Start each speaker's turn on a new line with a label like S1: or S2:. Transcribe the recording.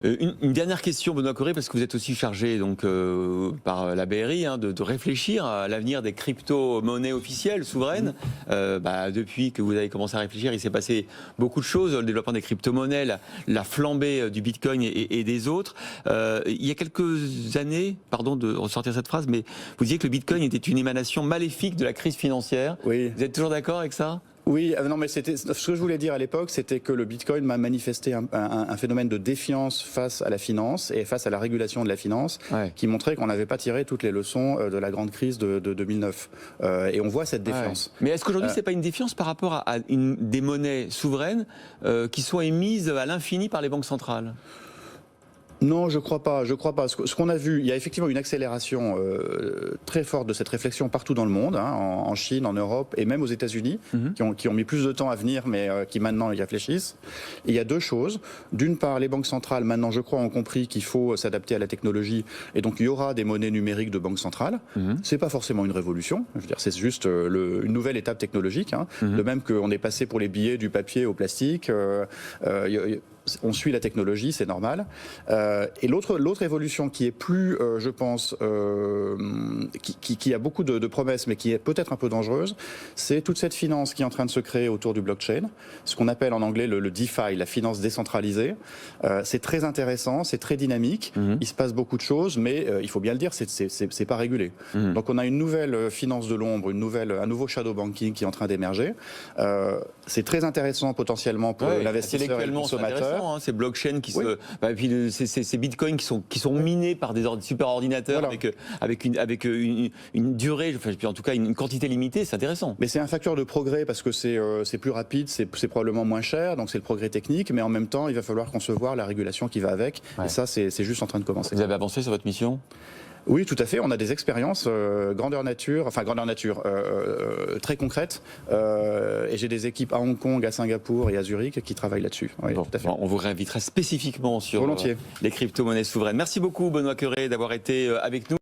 S1: Une dernière question, Benoît Cœuré, parce que vous êtes aussi chargé donc, par la BRI de réfléchir à l'avenir des crypto-monnaies officielles, souveraines. Depuis que vous avez commencé à réfléchir, il s'est passé beaucoup de choses, le développement des crypto-monnaies, la flambée du Bitcoin et des autres. Il y a quelques années, pardon de ressortir cette phrase, mais vous disiez que le Bitcoin était une émanation maléfique de la crise financière.
S2: Oui.
S1: Vous êtes toujours d'accord avec ça ?
S2: Oui, non, mais ce que je voulais dire à l'époque, c'était que le Bitcoin m'a manifesté un phénomène de défiance face à la finance et face à la régulation de la finance, qui montrait qu'on n'avait pas tiré toutes les leçons de la grande crise de 2009. Et on voit cette défiance.
S1: Mais est-ce qu'aujourd'hui, c'est pas une défiance par rapport à des monnaies souveraines qui sont émises à l'infini par les banques centrales ?
S2: Non, je crois pas. Ce qu'on a vu, il y a effectivement une accélération très forte de cette réflexion partout dans le monde, en Chine, en Europe et même aux États-Unis, qui ont mis plus de temps à venir, mais qui maintenant y réfléchissent. Et il y a deux choses. D'une part, les banques centrales, maintenant, je crois, ont compris qu'il faut s'adapter à la technologie, et donc il y aura des monnaies numériques de banques centrales. C'est pas forcément une révolution. Je veux dire, c'est juste une nouvelle étape technologique. De même qu'on est passé pour les billets du papier au plastique. On suit la technologie, c'est normal. Et l'autre évolution qui est plus, je pense, qui a beaucoup de promesses, mais qui est peut-être un peu dangereuse, c'est toute cette finance qui est en train de se créer autour du blockchain, ce qu'on appelle en anglais le DeFi, la finance décentralisée. C'est très intéressant, c'est très dynamique, il se passe beaucoup de choses, mais il faut bien le dire, c'est pas régulé. Donc on a une nouvelle finance de l'ombre, un nouveau shadow banking qui est en train d'émerger. C'est très intéressant potentiellement pour l'investisseur et le consommateur.
S1: Ces blockchains qui puis ces bitcoins qui sont minés par des superordinateurs avec une durée, en tout cas une quantité limitée, c'est intéressant.
S2: Mais c'est un facteur de progrès parce que c'est plus rapide, c'est probablement moins cher, donc c'est le progrès technique, mais en même temps il va falloir concevoir la régulation qui va avec, et ça c'est juste en train de commencer.
S1: Vous avez avancé sur votre mission ?
S2: Oui, tout à fait. On a des expériences grandeur nature, très concrètes. Et j'ai des équipes à Hong Kong, à Singapour et à Zurich qui travaillent là-dessus. Oui, tout à fait.
S1: On vous réinvitera spécifiquement sur
S2: Volontiers.
S1: les crypto-monnaies souveraines. Merci beaucoup, Benoît Cœuré, d'avoir été avec nous.